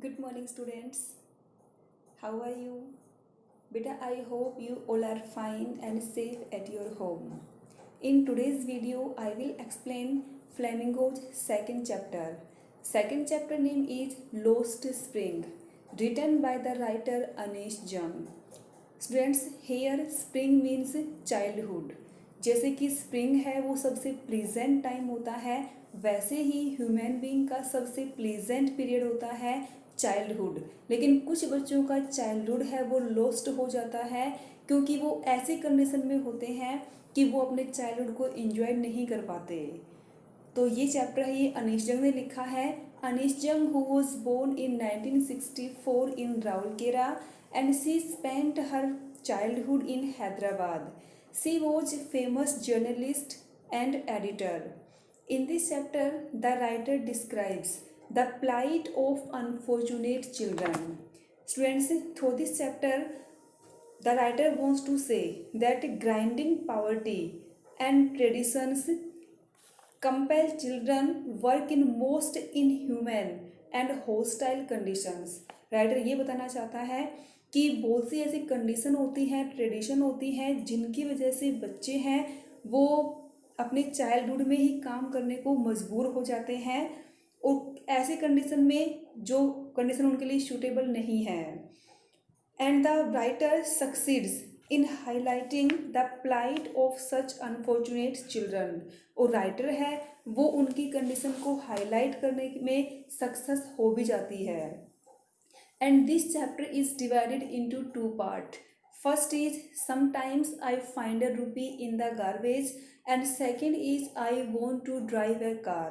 Good morning, students. How are you? Beta, I hope you all are fine and safe at your home. In today's video, I will explain Flamingo's second chapter. Second chapter name is Lost Spring, written by the writer Anish Jung. Students, here spring means childhood. जैसे कि spring है वो सबसे pleasant time होता है, वैसे ही human being का सबसे प्लीजेंट पीरियड होता है चाइल्डहुड। लेकिन कुछ बच्चों का चाइल्डहुड है वो लॉस्ट हो जाता है क्योंकि वो ऐसी कंडीशन में होते हैं कि वो अपने चाइल्डहुड को एंजॉय नहीं कर पाते। तो ये चैप्टर है, ये अनीश जंग ने लिखा है। Anees Jung who was born in 1964 in Rourkela and she spent her childhood in Hyderabad. She was a famous journalist and editor. In this chapter, the writer describes the plight of unfortunate children. Students, through this chapter, the writer wants to say that grinding poverty and traditions compel children work in most inhuman and hostile conditions. Writer ये बताना चाहता है कि बहुत सी ऐसी condition होती हैं, tradition होती हैं, जिनकी वजह से बच्चे हैं वो अपने चाइल्डहुड में ही काम करने को मजबूर हो जाते हैं और ऐसे कंडीशन में जो कंडीशन उनके लिए सूटेबल नहीं है। And the writer succeeds in highlighting the plight of such unfortunate children. और राइटर है वो उनकी कंडीशन को हाईलाइट करने में सक्सेस हो भी जाती है। And this chapter is divided into two parts. First is sometimes I find a rupee in the garbage, and second is I want to drive a car.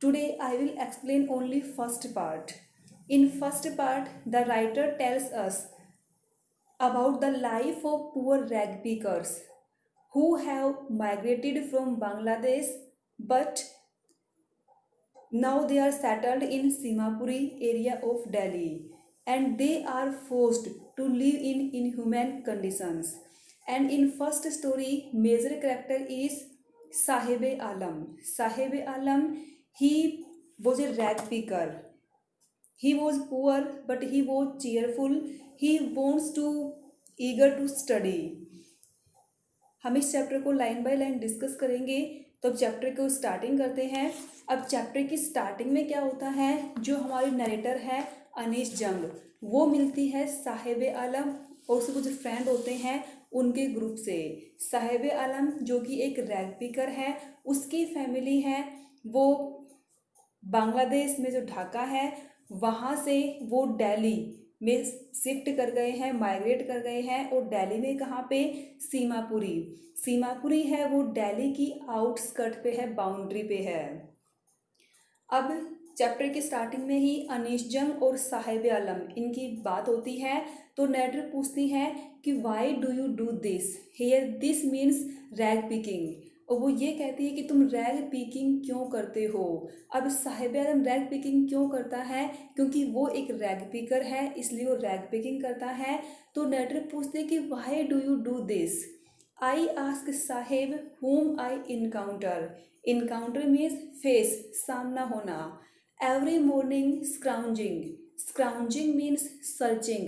Today I will explain only first part. In first part, the writer tells us about the life of poor rag pickers who have migrated from Bangladesh but now they are settled in Simapuri area of Delhi and they are forced to live in inhuman conditions. And in first story, major character is Sahib-e Alam. Sahib-e Alam, he was a rag picker. He was poor but he was cheerful. He wants to eager to study. हम इस chapter को line by line discuss करेंगे। तो अब chapter को starting करते हैं। अब चैप्टर की स्टार्टिंग में क्या होता है, जो हमारी नरेटर है अनीश जंग, वो मिलती है साहिब आलम और उसके कुछ फ्रेंड होते हैं उनके ग्रुप से। साहिब आलम जो कि एक रैग पिकर है, उसकी फैमिली है वो बांग्लादेश में जो ढाका है वहाँ से वो दिल्ली में शिफ्ट कर गए हैं, माइग्रेट कर गए हैं। और दिल्ली में कहाँ पे, सीमापुरी। सीमापुरी है वो दिल्ली की आउटस्कर्ट पे है, बाउंड्री पे है। अब चैप्टर की स्टार्टिंग में ही अनीश जंग और साहिब आलम इनकी बात होती है। तो नरेटर पूछती है कि why do you do this here, this means rag picking. और वो ये कहती है कि तुम रैग पिकिंग क्यों करते हो। अब साहिब आलम रैग पिकिंग क्यों करता है, क्योंकि वो एक रैग पिकर है इसलिए वो रैग पिकिंग करता है। तो नरेटर पूछते हैं कि why do you do this. I ask Sahib whom I encounter. Encounter means face, सामना होना। Every morning scrounging. Scrounging means searching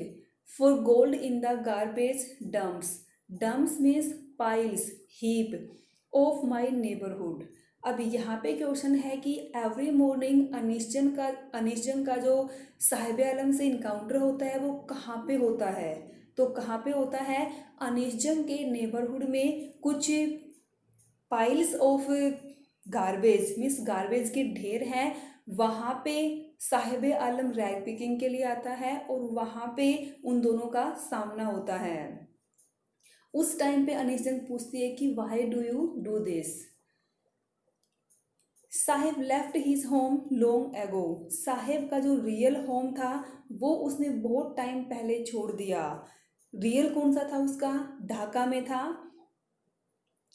for gold in the garbage dumps. Dumps means piles, heap of my neighbourhood. अब यहाँ पे question है कि every morning Anish जंग का जो साहिब आलम से इनकाउंटर होता है वो कहाँ पे होता है। तो कहाँ पे होता है, अनीश जंग के नेबरहुड में कुछ piles of garbage means garbage के ढेर हैं, वहाँ पे साहिब आलम रैग पिकिंग के लिए आता है और वहाँ पे उन दोनों का सामना होता है। उस टाइम पे अनीश जंग पूछती है कि why do you do this. Sahib left his home long ago. Sahib का जो रियल होम था वो उसने बहुत टाइम पहले छोड़ दिया। रियल कौन सा था उसका, ढाका में था।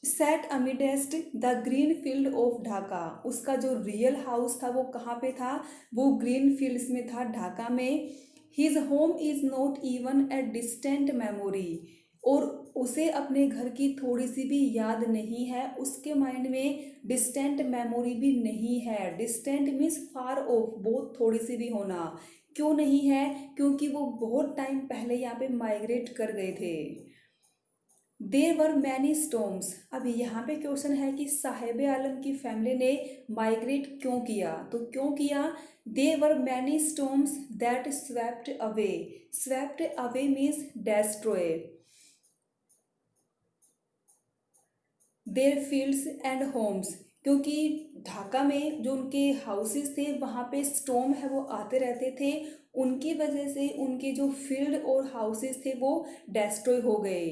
Set amidst the green field of Dhaka. उसका जो रियल हाउस था वो कहाँ पे था, वो ग्रीन फील्ड्स में था, ढाका में। His home is not even a distant memory. और उसे अपने घर की थोड़ी सी भी याद नहीं है, उसके माइंड में डिस्टेंट मेमोरी भी नहीं है। डिस्टेंट मीन्स फार ऑफ, बहुत थोड़ी सी भी होना। क्यों नहीं है? क्योंकि वो बहुत टाइम पहले यहाँ पे माइग्रेट कर गए थे। देर वर मैनी स्टॉर्म्स। अब यहाँ पे क्वेश्चन है कि साहिब आलम की फैमिली ने माइग्रेट क्यों किया, तो क्यों किया? There were many storms that swept away. Swept away means destroy their fields and homes. क्योंकि ढाका में जो उनके हाउसेस थे वहाँ पे स्टॉर्म है वो आते रहते थे, उनकी वजह से उनके जो फील्ड और हाउसेस थे वो डेस्ट्रॉय हो गए।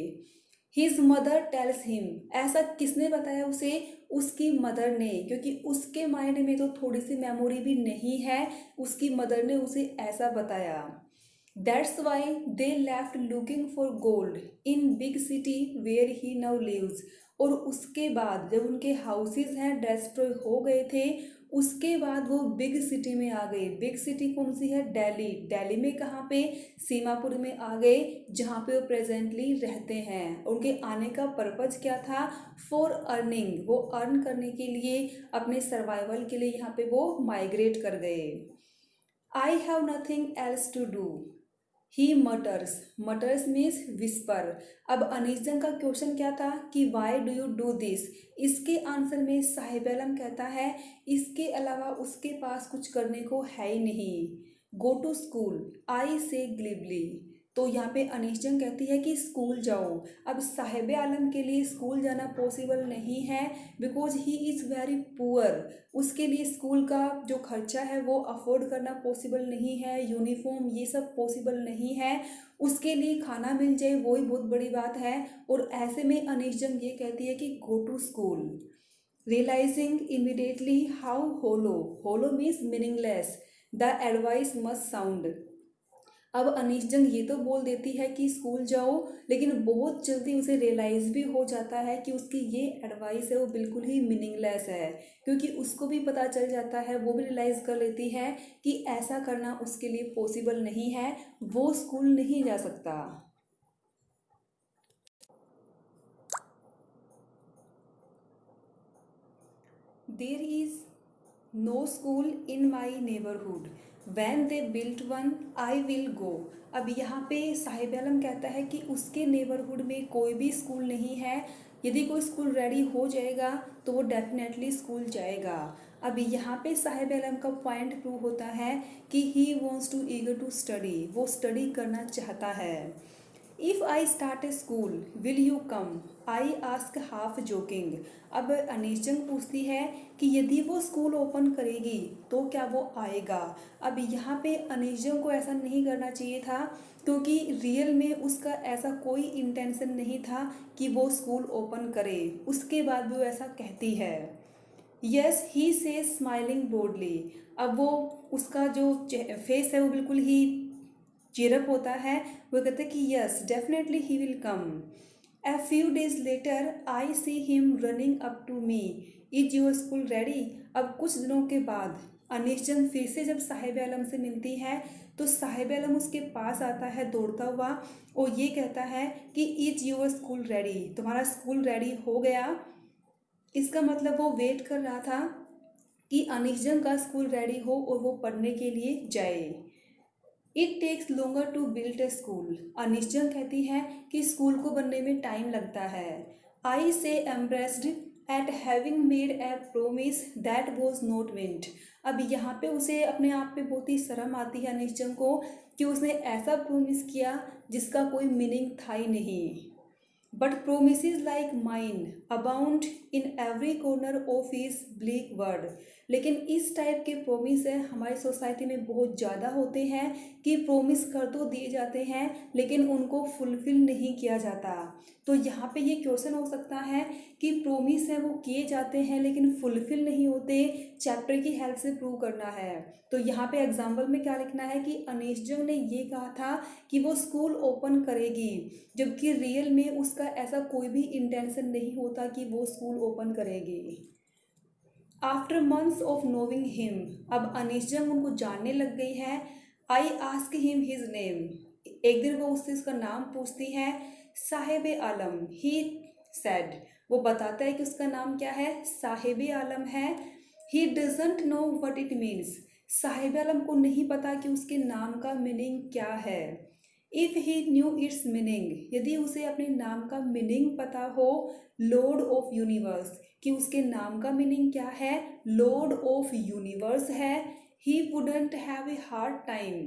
His mother tells him. ऐसा किसने बताया उसे? उसकी मदर ने, क्योंकि उसके माइंड में तो थोड़ी सी मेमोरी भी नहीं है, उसकी मदर ने उसे ऐसा बताया। That's why they left looking for gold in big city where he now lives. और उसके बाद जब उनके हाउसेस हैं डेस्ट्रॉय हो गए थे, उसके बाद वो बिग सिटी में आ गए। बिग सिटी कौन सी है? दिल्ली। दिल्ली में कहाँ पे? सीमापुर में आ गए, जहाँ पे वो प्रेजेंटली रहते हैं। उनके आने का पर्पज क्या था? For earning. वो अर्न करने के लिए, अपने सर्वाइवल के लिए यहाँ पे वो माइग्रेट कर गए। I have nothing else to do he mutters. Mutters means whisper. अब अनीस का क्वेश्चन क्या था कि why do you do this. इसके आंसर में साहिब आलम कहता है इसके अलावा उसके पास कुछ करने को है ही नहीं। गो टू स्कूल आई से ग्लिबली। तो यहाँ पे अनीस जंग कहती है कि स्कूल जाओ। अब साहिब आलम के लिए स्कूल जाना पॉसिबल नहीं है, because he is very poor. उसके लिए स्कूल का जो खर्चा है वो अफोर्ड करना पॉसिबल नहीं है, यूनिफॉर्म ये सब पॉसिबल नहीं है। उसके लिए खाना मिल जाए वो ही बहुत बड़ी बात है। और ऐसे में अनीस जंग ये कहती है कि go to school. Realising immediately how hollow, hollow means meaningless, the advice must sound. अब अनीस जंग ये तो बोल देती है कि स्कूल जाओ, लेकिन बहुत जल्दी उसे रियलाइज़ भी हो जाता है कि उसकी ये एडवाइस है वो बिल्कुल ही मीनिंगलेस है, क्योंकि उसको भी पता चल जाता है, वो भी रियलाइज़ कर लेती है कि ऐसा करना उसके लिए पॉसिबल नहीं है, वो स्कूल नहीं जा सकता। There is no school in my neighbourhood when they built one I will go. अब यहाँ पे साहिब आलम कहता है कि उसके नेबरहुड में कोई भी स्कूल नहीं है, यदि कोई स्कूल रेडी हो जाएगा तो वो डेफिनेटली स्कूल जाएगा। अब यहाँ पे साहिब आलम का पॉइंट प्रूव होता है कि he wants to eager to study, वो स्टडी करना चाहता है। If I start a school will you come I ask half joking. अब अनीशजंग पूछती है कि यदि वो स्कूल ओपन करेगी तो क्या वो आएगा। अब यहाँ पे अनीशजंग को ऐसा नहीं करना चाहिए था, क्योंकि रियल में उसका ऐसा कोई इंटेंशन नहीं था कि वो स्कूल ओपन करे। उसके बाद भी वो ऐसा कहती है। यस ही से स्माइलिंग बोर्डली। अब वो, उसका जो फेस है वो बिल्कुल ही चीयरअप होता है, वो कहते हैं कि yes definitely he will come. A few days later, I see him running up to me. Is your school ready? अब कुछ दिनों के बाद अनीशजंग फिर से जब साहिब आलम से मिलती है तो साहिब आलम उसके पास आता है दौड़ता हुआ और ये कहता है कि इज योर स्कूल रेडी, तुम्हारा स्कूल रेडी हो गया। इसका मतलब वो वेट कर रहा था कि अनीशजंग का स्कूल रेडी हो और वो पढ़ने के लिए जाए। It takes longer to build a school. अनिश्चय कहती है कि स्कूल को बनने में टाइम लगता है। आई से embraced eight having made a promise that was not meant. अब यहाँ पे उसे अपने आप पे बहुत ही शर्म आती है अनिश्चय को कि उसने ऐसा प्रोमिस किया जिसका कोई मीनिंग था ही नहीं। But promises like mine abound in every corner of his bleak word. लेकिन इस टाइप के प्रोमिस है हमारी सोसाइटी में बहुत ज़्यादा होते हैं कि प्रोमिस कर तो दिए जाते हैं लेकिन उनको फुलफिल नहीं किया जाता। तो यहाँ पे ये क्वेश्चन हो सकता है कि प्रोमिस है वो किए जाते हैं लेकिन फुलफिल नहीं होते, चैप्टर की हेल्प से प्रूव करना है। तो यहाँ पे एग्जाम्पल में क्या लिखना है कि अनीशजंग ने ये कहा था कि वो स्कूल ओपन करेगी, जबकि रियल में उसका ऐसा कोई भी इंटेंशन नहीं होता कि वो स्कूल ओपन करेगी। आफ्टर मंथ्स ऑफ नोविंग हिम, अब अनीशजंग उनको जानने लग गई है। I ask him his name, एक दिन वो उससे उसका नाम पूछती है। साहिब आलम, ही सेड, वो बताता है कि उसका नाम क्या है, साहिब आलम है। He doesn't know what it means, Sahib Alam को नहीं पता कि उसके नाम का मीनिंग क्या है। If he new it's meaning, यदि उसे अपने नाम का मीनिंग पता हो, लॉर्ड ऑफ यूनिवर्स, कि उसके नाम का मीनिंग क्या है, लॉर्ड ऑफ यूनिवर्स है, ही wouldn't have a hard time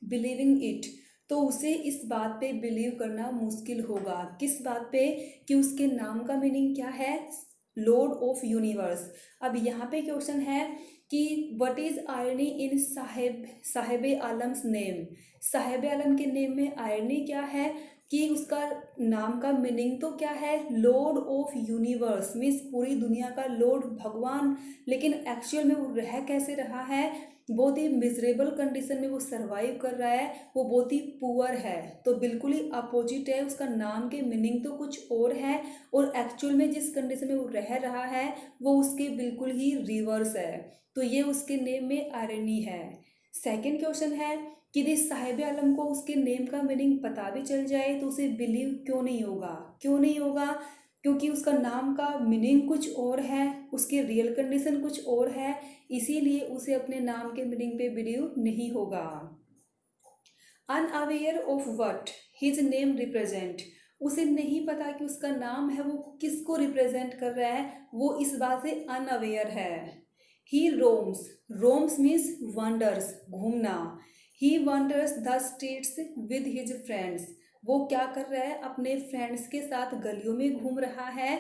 believing it, तो उसे इस बात पे बिलीव करना मुश्किल होगा। किस बात पे, कि उसके नाम का मीनिंग क्या है, लॉर्ड ऑफ यूनिवर्स। अब यहाँ पे क्वेश्चन है कि what is irony in Sahib Alam's name, Sahib Alam के नेम में आयरनी क्या है, कि उसका नाम का मीनिंग तो क्या है, लॉर्ड ऑफ यूनिवर्स, मीन्स पूरी दुनिया का लॉर्ड, भगवान, लेकिन एक्चुअल में वो रह कैसे रहा है, बहुत ही मिजरेबल कंडीशन में वो सरवाइव कर रहा है, वो बहुत ही पुअर है। तो बिल्कुल ही अपोजिट है, उसका नाम के मीनिंग तो कुछ और है और एक्चुअल में जिस कंडीशन में वो रह रहा है वो उसके बिल्कुल ही रिवर्स है। तो ये उसके नेम में आयरनी है। सेकंड क्वेश्चन है कि यदि साहिब आलम को उसके नेम का मीनिंग पता भी चल जाए तो उसे बिलीव क्यों नहीं होगा, क्यों नहीं होगा, क्योंकि उसका नाम का मीनिंग कुछ और है, उसकी रियल कंडीशन कुछ और है, इसीलिए उसे अपने नाम के मीनिंग पे बिलीव नहीं होगा। Unaware of what his name represent, उसे नहीं पता कि उसका नाम है वो किसको रिप्रेजेंट कर रहा है, वो इस बात से अनअवेयर है। He roams, roams means wanders, घूमना, he wanders the streets with his friends, वो क्या कर रहा है, अपने फ्रेंड्स के साथ गलियों में घूम रहा है।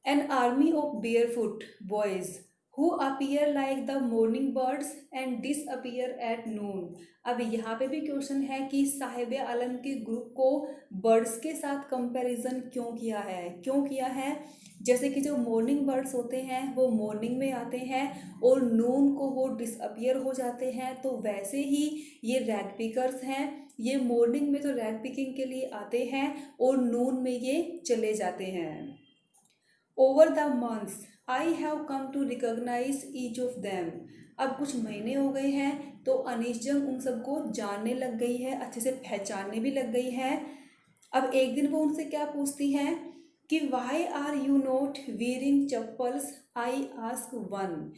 An army of barefoot boys who appear like the morning birds and disappear at noon. अब यहाँ पे भी क्वेश्चन है कि साहिब आलम के ग्रुप को बर्ड्स के साथ कंपैरिजन क्यों किया है, क्यों किया है, जैसे कि जो मॉर्निंग बर्ड्स होते हैं वो मॉर्निंग में आते हैं और नून को वो डिसअपीयर हो जाते हैं, तो वैसे ही ये रैग पिकर्स हैं, ये मॉर्निंग में तो रैग पिकिंग के लिए आते हैं और नून में ये चले जाते हैं। Over the months I have come to recognise each of them, अब कुछ महीने हो गए हैं तो अनीशजम उन सबको जानने लग गई है, अच्छे से पहचानने भी लग गई है। अब एक दिन वो उनसे क्या पूछती हैं कि why are you not wearing chappals, I ask one,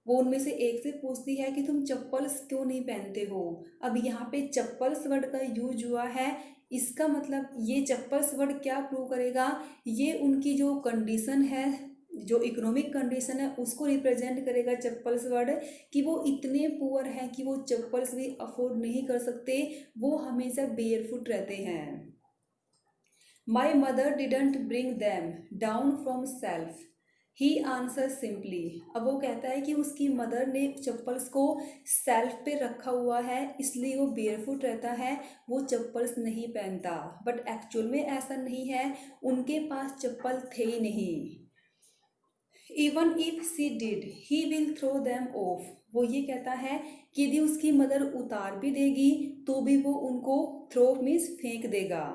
वो उनमें से एक से पूछती है कि तुम चप्पल्स क्यों नहीं पहनते हो। अब यहाँ पे चप्पल्स वर्ड का यूज हुआ है, इसका मतलब ये चप्पल्स वर्ड क्या प्रूव करेगा, ये उनकी जो कंडीशन है, जो इकोनॉमिक कंडीशन है उसको रिप्रेजेंट करेगा चप्पल्स वर्ड, कि वो इतने पुअर हैं कि वो चप्पल्स भी अफोर्ड नहीं कर सकते, वो हमेशा बेयरफुट रहते हैं। My mother didn't bring them down from self, he answer simply, अब वो कहता है कि उसकी मदर ने चप्पल्स को सेल्फ पे रखा हुआ है इसलिए वो बेयरफुट रहता है, वो चप्पल्स नहीं पहनता, बट एक्चुअल में ऐसा नहीं है, उनके पास चप्पल थे ही नहीं। Even if she did he will throw them off, वो ये कहता है कि यदि उसकी मदर उतार भी देगी तो भी वो उनको थ्रो मीन्स फेंक देगा।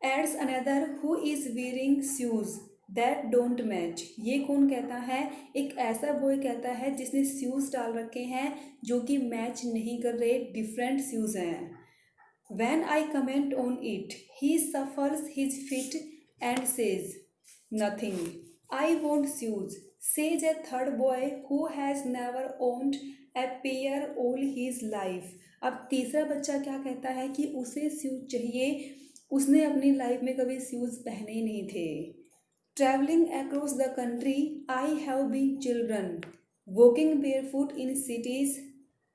Ads another who is wearing shoes that don't match, ये कौन कहता है, एक ऐसा बॉय कहता है जिसने शूज डाल रखे हैं जो कि मैच नहीं कर रहे, डिफरेंट शूज हैं। When I comment on it, he suffers his feet and says, nothing. I want shoes, says a third boy who has never owned a pair all his life. अब तीसरा बच्चा क्या कहता है कि उसे शूज चाहिए, उसने अपनी लाइफ में कभी शूज पहने ही नहीं थे। Traveling across the country, I have been children, walking barefoot in cities,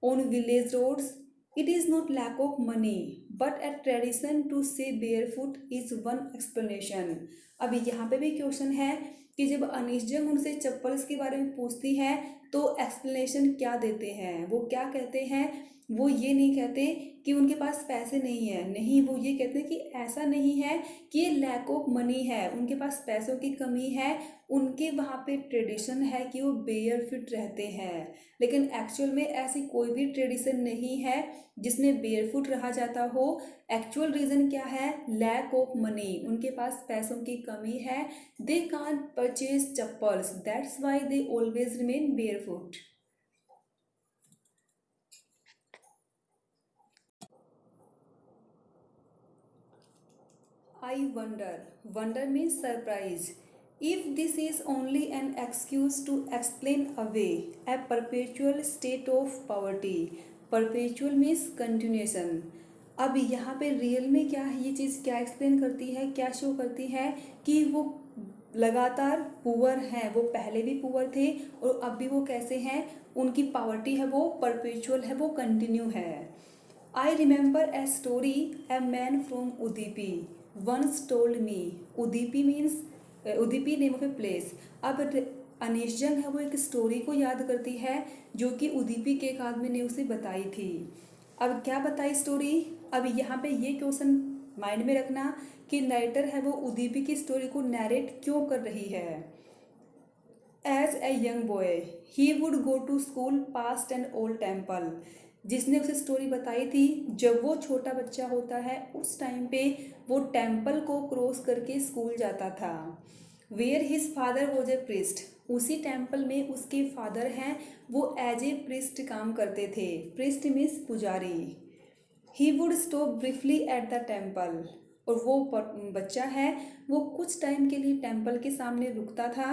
on village roads. It is not lack of money, but a tradition to say barefoot is one explanation. अब यहाँ पे भी question है कि जब अनीशजंग उनसे चप्पल्स के बारे में पूछती है तो एक्सप्लेनेशन क्या देते हैं, वो क्या कहते हैं, वो ये नहीं कहते कि उनके पास पैसे नहीं है, नहीं, वो ये कहते हैं कि ऐसा नहीं है कि ये लैक ऑफ मनी है, उनके पास पैसों की कमी है, उनके वहाँ पे ट्रेडिशन है कि वो बेयर फिट रहते हैं, लेकिन एक्चुअल में ऐसी कोई भी ट्रेडिशन नहीं है जिसमें बेयरफुट रहा जाता हो। एक्चुअल रीज़न क्या है, लैक ऑफ मनी, उनके पास पैसों की कमी है, they can't purchase chappals, that's why they always remain barefoot. I wonder. Wonder means surprise. If this is only an excuse to explain away a perpetual state of poverty. Perpetual means continuation. अब यहाँ पे real में क्या है, ये चीज़ क्या explain करती है, क्या शो करती है कि वो लगातार पुअर हैं, वो पहले भी पुअर थे और अब भी वो कैसे हैं, उनकी पावर्टी है वो परपेचुअल है, वो कंटिन्यू है। I remember a story a man from Udipi once told me. Udipi means Udipi name of a place. अब अनीश जंग है वो एक स्टोरी को याद करती है जो कि उदीपी के एक आदमी ने उसे बताई थी। अब क्या बताई स्टोरी, अब यहाँ पे ये क्वेश्चन माइंड में रखना कि नरेटर है वो उदीपी की स्टोरी को नरेट क्यों कर रही है। As a young boy he would go to school past an old temple. जिसने उसे स्टोरी बताई थी, जब वो छोटा बच्चा होता है उस टाइम पे वो टेम्पल को क्रॉस करके स्कूल जाता था। Where his father was a priest. उसी टेम्पल में उसके फादर हैं, वो एज ए प्रिस्ट काम करते थे। प्रिस्ट मीन्स पुजारी। He would stop briefly at the temple. और वो बच्चा है वो कुछ टाइम के लिए टेम्पल के सामने रुकता था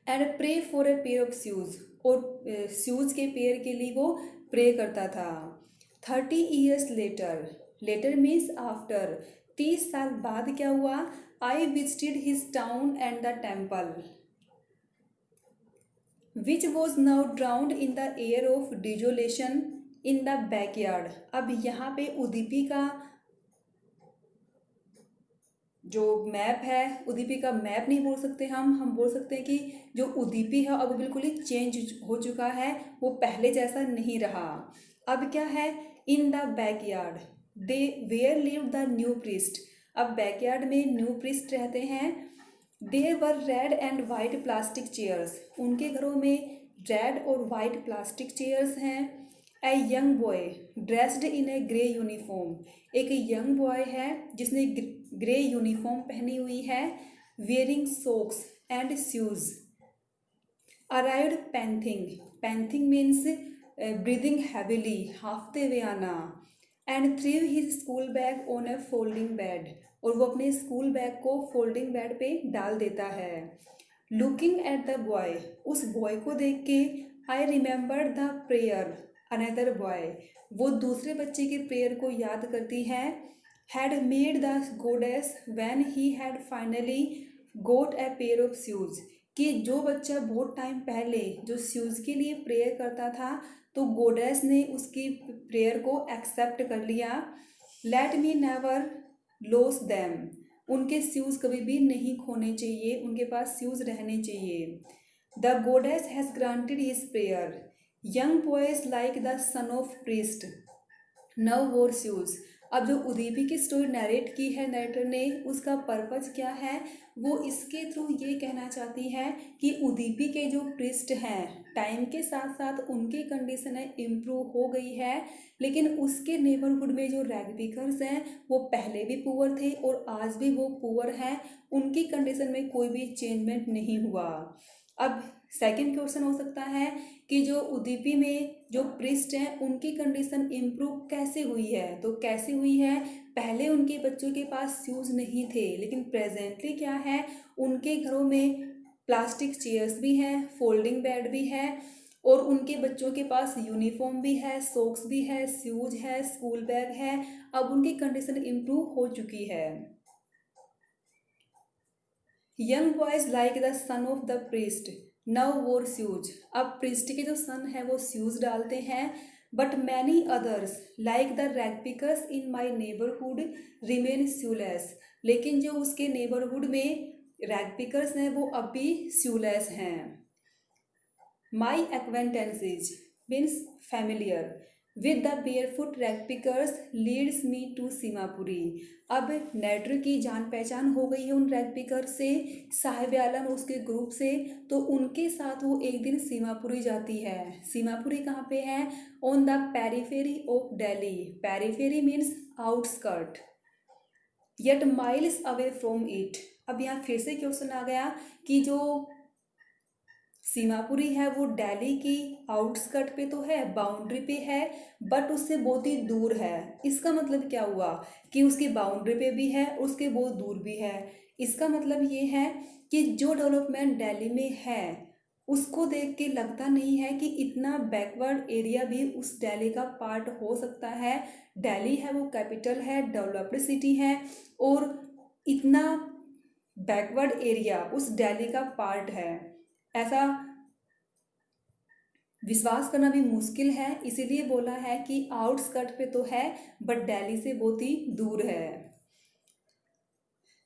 and pray for a pair of shoes. और शूज़ के पेयर के लिए वो प्रे करता था। 30 years later, later means after, 30 साल बाद क्या हुआ, I visited his town and the temple which was now drowned in the air of desolation in the backyard. अब यहाँ पे उदीपी का जो मैप है, उदीपी का मैप नहीं बोल सकते हम बोल सकते हैं कि जो उदीपी है अब बिल्कुल ही चेंज हो चुका है, वो पहले जैसा नहीं रहा। अब क्या है, in the backyard they where live the new priest. अब बैकयार्ड में न्यू प्रीस्ट रहते हैं। There were red and white plastic chairs. उनके घरों में रेड और वाइट प्लास्टिक चेयर्स हैं। A young boy dressed in a grey uniform. एक यंग बॉय है जिसने ग्रे यूनिफॉर्म पहनी हुई है। Wearing socks and shoes arrived panting. Panting means breathing heavily, हाफते हुए आना। And threw his school bag on a folding bed. और वो अपने स्कूल बैग को फोल्डिंग बेड पे डाल देता है। लुकिंग एट द बॉय, उस बॉय को देख के I remember the prayer another boy. वो दूसरे बच्चे के प्रेयर को याद करती है। Had made the goddess when he had finally got a pair of shoes. कि जो बच्चा बहुत टाइम पहले जो शूज़ के लिए प्रेयर करता था तो गोडेस ने उसकी प्रेयर को एक्सेप्ट कर लिया। Let me never loss them. उनके शूज़ कभी भी नहीं खोने चाहिए, उनके पास शूज़ रहने चाहिए। The गोडेस has granted his prayer. Young boys like the son of priest नव वोर शूज़। अब जो उदीपी की स्टोरी नरेट की है नरेटर ने, उसका पर्पज़ क्या है, वो इसके थ्रू ये कहना चाहती है कि उदीपी के जो प्रिस्ट हैं टाइम के साथ साथ उनकी कंडीशन इम्प्रूव हो गई है, लेकिन उसके नेबरहुड में जो रैगपिकर्स हैं वो पहले भी पुअर थे और आज भी वो पुअर हैं, उनकी कंडीशन में कोई भी चेंजमेंट नहीं हुआ। अब सेकंड क्वेश्चन हो सकता है कि जो उदीपी में जो प्रिस्ट हैं उनकी कंडीशन इम्प्रूव कैसे हुई है, तो कैसे हुई है, पहले उनके बच्चों के पास शूज़ नहीं थे लेकिन प्रेजेंटली क्या है, उनके घरों में प्लास्टिक चेयर्स भी हैं, फोल्डिंग बेड भी है और उनके बच्चों के पास यूनिफॉर्म भी है, सॉक्स भी है, शूज है, स्कूल बैग है। अब उनकी कंडीशन इम्प्रूव हो चुकी है। Young boys like the son of the priest नव वोर शूज। अब प्रीस्ट के जो सन है वो शूज डालते हैं। But many others like the ragpickers in my neighbourhood remain shoeless. लेकिन जो उसके नेबरहुड में रैगपिकर्स हैं वो अब भी शूलेस हैं। My acquaintances means familiar with the barefoot ragpickers leads me to Seemapuri. अब नेटर की जान पहचान हो गई है उन रैगपिकर से, साहिब आलम उसके ग्रुप से, तो उनके साथ वो एक दिन सीमापुरी जाती है। सीमापुरी कहाँ पे है, on the periphery of Delhi. Periphery means outskirt, yet miles away from it. अब यहाँ फिर से क्वेश्चन आ गया कि जो सीमापुरी है वो दिल्ली की आउटस्कर्ट पे तो है, बाउंड्री पे है, बट उससे बहुत ही दूर है। इसका मतलब क्या हुआ कि उसकी बाउंड्री पे भी है, उसके बहुत दूर भी है। इसका मतलब ये है कि जो डेवलपमेंट दिल्ली में है उसको देख के लगता नहीं है कि इतना बैकवर्ड एरिया भी उस दिल्ली का पार्ट हो सकता है। दिल्ली है वो कैपिटल है, डेवलप्ड सिटी है, और इतना बैकवर्ड एरिया उस दिल्ली का पार्ट है, ऐसा विश्वास करना भी मुश्किल है। इसीलिए बोला है कि आउटस्कर्ट पे तो है बट दिल्ली से बहुत ही दूर है।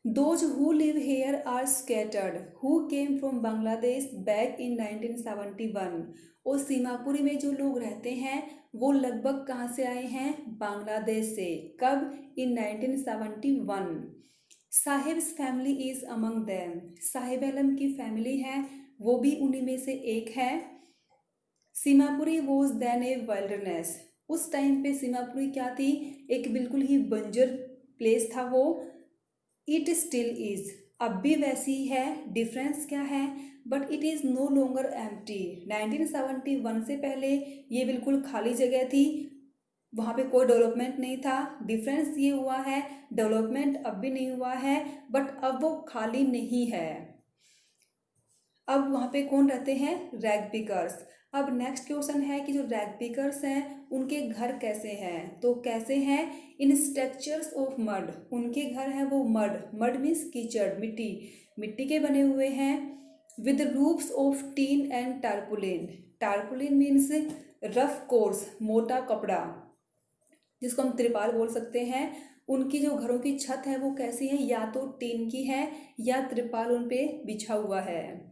Those who live here are scattered, who came from Bangladesh back in 1971। और सीमापुरी में जो लोग रहते हैं वो लगभग कहाँ से आए हैं? बांग्लादेश से। कब? In 1971। Saheb's family is among them. Saheb Alam की फैमिली है, वो भी उन्हीं में से एक है। Seemapuri was then a wilderness. उस टाइम पे सीमापुरी क्या थी? एक बिल्कुल ही बंजर प्लेस था वो। इट स्टिल इज, अब भी वैसी ही है। डिफरेंस क्या है? But it is no longer empty. 1971 से पहले ये बिल्कुल खाली जगह थी, वहाँ पे कोई डेवलपमेंट नहीं था। डिफरेंस ये हुआ है डेवलपमेंट अब भी नहीं हुआ है, बट अब वो खाली नहीं है। अब वहाँ पे कौन रहते हैं? Rag pickers. अब नेक्स्ट क्वेश्चन है कि जो रैग पिकर्स हैं उनके घर कैसे हैं? तो कैसे हैं? इन स्ट्रक्चर्स ऑफ मड। उनके घर हैं वो मड मीन्स कीचड़, मिट्टी, मिट्टी के बने हुए हैं। With roofs of tin and tarpaulin. Tarpaulin means rough coarse, मोटा कपड़ा, जिसको हम त्रिपाल बोल सकते हैं। उनकी जो घरों की छत है वो कैसी है? या तो टीन की है या त्रिपाल उन पे बिछा हुआ है।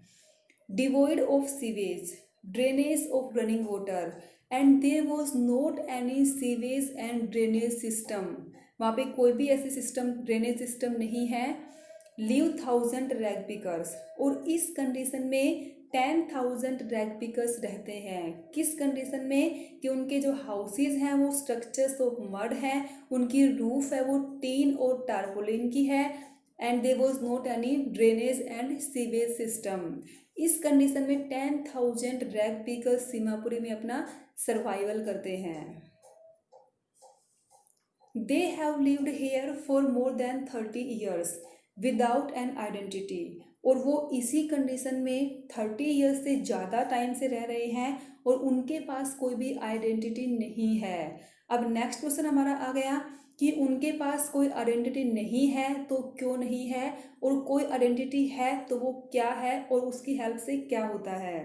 Devoid of sewage, drainage of running water, and there was not any sewage and drainage system. वहाँ पे कोई भी ऐसी सिस्टम, ड्रेनेज सिस्टम नहीं है। Live 1000 rag pickers. और इस कंडीशन में 10,000 रैग पिकर्स रहते हैं। किस कंडीशन में? कि उनके जो हाउसेज हैं वो स्ट्रक्चर्स ऑफ मड हैं, उनकी रूफ है वो टीन और टारपोलिन की है, and there was not any drainage and sewage system. इस कंडीशन में 10,000 रैग पिकर्स सीमापुरी में अपना सर्वाइवल करते हैं। They have lived here for more than 30 years without an identity. और वो इसी कंडीशन में 30 ईयर्स से ज़्यादा टाइम से रह रहे हैं और उनके पास कोई भी आइडेंटिटी नहीं है। अब नेक्स्ट क्वेश्चन हमारा आ गया कि उनके पास कोई आइडेंटिटी नहीं है तो क्यों नहीं है, और कोई आइडेंटिटी है तो वो क्या है और उसकी हेल्प से क्या होता है।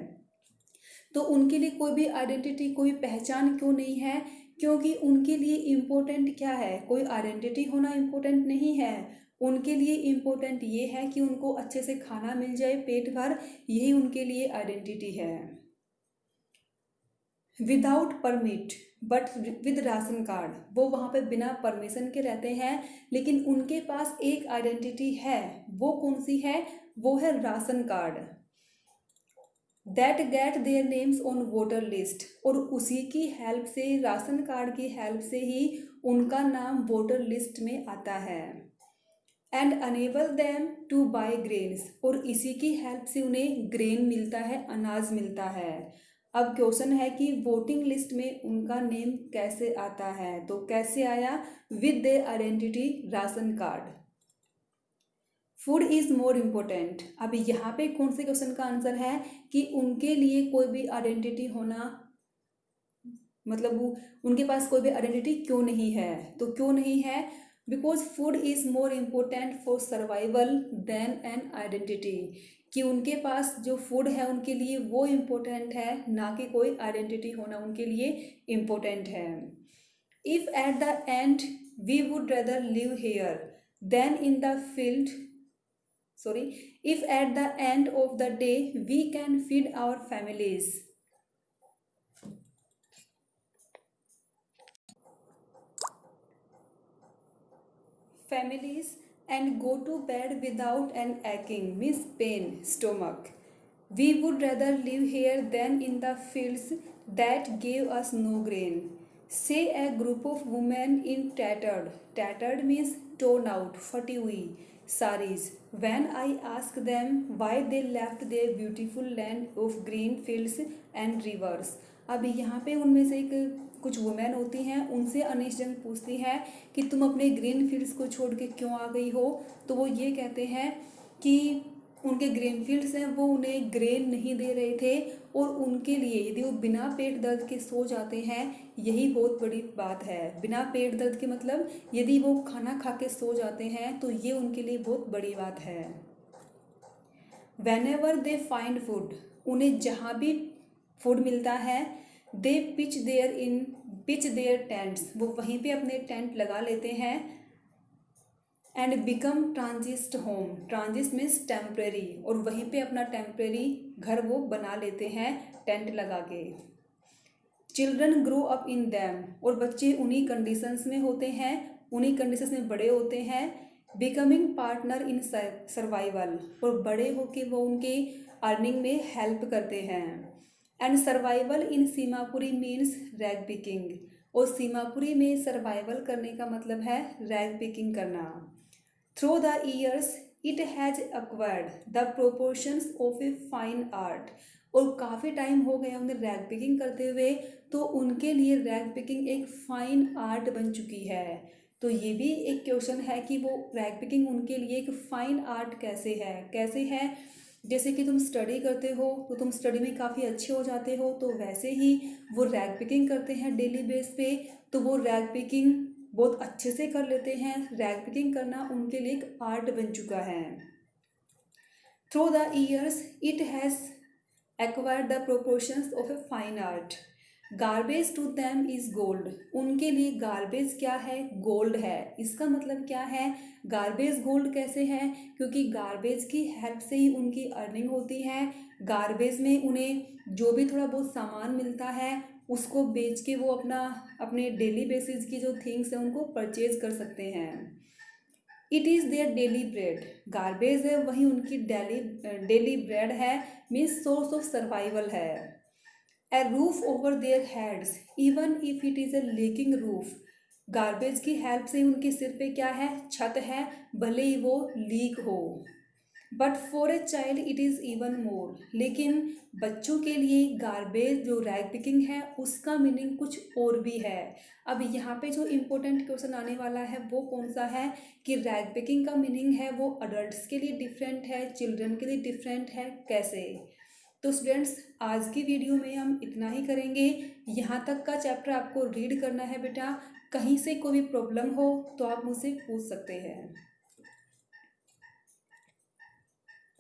तो उनके लिए कोई भी आइडेंटिटी, कोई पहचान क्यों नहीं है? क्योंकि उनके लिए इम्पोर्टेंट क्या है? कोई आइडेंटिटी होना इम्पोर्टेंट नहीं है। उनके लिए इम्पोर्टेंट ये है कि उनको अच्छे से खाना मिल जाए पेट भर, यही उनके लिए आइडेंटिटी है। Without permit but with ration card. वो वहाँ पे बिना परमिशन के रहते हैं, लेकिन उनके पास एक आइडेंटिटी है। वो कौन सी है? वो है ration card. That get their names on voter list. और उसी की हेल्प से, राशन कार्ड की हेल्प से ही उनका नाम वोटर लिस्ट में आता है। And enable them to buy grains. और इसी की हेल्प से उन्हें ग्रेन मिलता है, अनाज मिलता है। अब क्वेश्चन है कि वोटिंग लिस्ट में उनका नेम कैसे आता है? तो कैसे आया? With their identity ration card. Food is more important. अब यहाँ पे कौन से क्वेश्चन का आंसर है कि उनके लिए कोई भी आइडेंटिटी होना, मतलब वो उनके पास कोई भी आइडेंटिटी क्यों नहीं है? तो क्यों नहीं है? Because food is more important for survival than an identity. कि उनके पास जो फूड है उनके लिए वो इम्पोर्टेंट है, ना कि कोई आइडेंटिटी होना उनके लिए इम्पोर्टेंट है। If at the end we would rather live here than in the field, if at the end of the day we can feed our families and go to bed without an aching means pain stomach, we would rather live here than in the fields that gave us no grain. Say a group of women in tattered means torn out, फटी हुई, saris. When I ask them why they left their beautiful land of green fields and rivers. अब यहाँ पे उनमें से एक कुछ women होती हैं, उनसे अनीश जंग पूछती है कि तुम अपने ग्रीन फील्ड्स को छोड़ के क्यों आ गई हो। तो वो ये कहते हैं कि उनके ग्रीन फील्ड्स हैं वो उन्हें ग्रेन नहीं दे रहे थे, और उनके लिए यदि वो बिना पेट दर्द के सो जाते हैं, यही बहुत बड़ी बात है। बिना पेट दर्द के मतलब यदि वो खाना खा के सो जाते हैं तो ये उनके लिए बहुत बड़ी बात है। Whenever they find food, उन्हें जहाँ भी फूड मिलता है, they pitch their tents, वो वहीं पे अपने टेंट लगा लेते हैं। And become transit home, transit means temporary, और वहीं पे अपना टेम्प्रेरी घर वो बना लेते हैं टेंट लगा के। Children grow up in them, और बच्चे उन्हीं कंडीशंस में होते हैं, उन्हीं कंडीशंस में बड़े होते हैं। बिकमिंग पार्टनर इन सर्वाइवल, और बड़े होके वो उनके अर्निंग में हेल्प करते हैं। And survival in Seemapuri means rag picking, और सीमापुरी में सर्वाइवल करने का मतलब है रैग पिकिंग करना। Through the years it has acquired the proportions of a fine art, और काफ़ी टाइम हो गया उन्हें रैग पिकिंग करते हुए, तो उनके लिए रैग पिकिंग एक फाइन आर्ट बन चुकी है। तो ये भी एक क्वेश्चन है कि वो रैग पिकिंग उनके लिए एक फाइन आर्ट कैसे है। जैसे कि तुम स्टडी करते हो तो तुम स्टडी में काफ़ी अच्छे हो जाते हो, तो वैसे ही वो रैग पिकिंग करते हैं डेली बेस पे, तो वो रैग पिकिंग बहुत अच्छे से कर लेते हैं। रैग पिकिंग करना उनके लिए एक आर्ट बन चुका है। Through the years it has acquired the proportions of a fine art. Garbage to them is gold, उनके लिए गार्बेज क्या है, गोल्ड है। इसका मतलब क्या है, गार्बेज गोल्ड कैसे है, क्योंकि गार्बेज की हेल्प से ही उनकी अर्निंग होती है। गार्बेज में उन्हें जो भी थोड़ा बहुत सामान मिलता है उसको बेच के वो अपने डेली बेसिस की जो थिंग्स हैं उनको परचेज कर सकते हैं। It is their daily bread, garbage है वही उनकी डेली ब्रेड है, मीन्स सोर्स ऑफ सर्वाइवल है। A roof over their heads even if it is a leaking roof, garbage की हेल्प से उनके सिर पे क्या है, छत है, भले ही वो लीक हो। But for a child it is even more, लेकिन बच्चों के लिए गार्बेज जो रैग पिकिंग है उसका मीनिंग कुछ और भी है। अब यहाँ पे जो इम्पोर्टेंट क्वेश्चन आने वाला है वो कौन सा है कि रैग पिकिंग का मीनिंग है वो अडल्ट्स के लिए डिफरेंट है, चिल्ड्रन के लिए डिफरेंट है, कैसे। तो स्टूडेंट्स आज की वीडियो में हम इतना ही करेंगे। यहाँ तक का चैप्टर आपको रीड करना है बेटा, कहीं से कोई भी प्रॉब्लम हो तो आप मुझसे पूछ सकते हैं।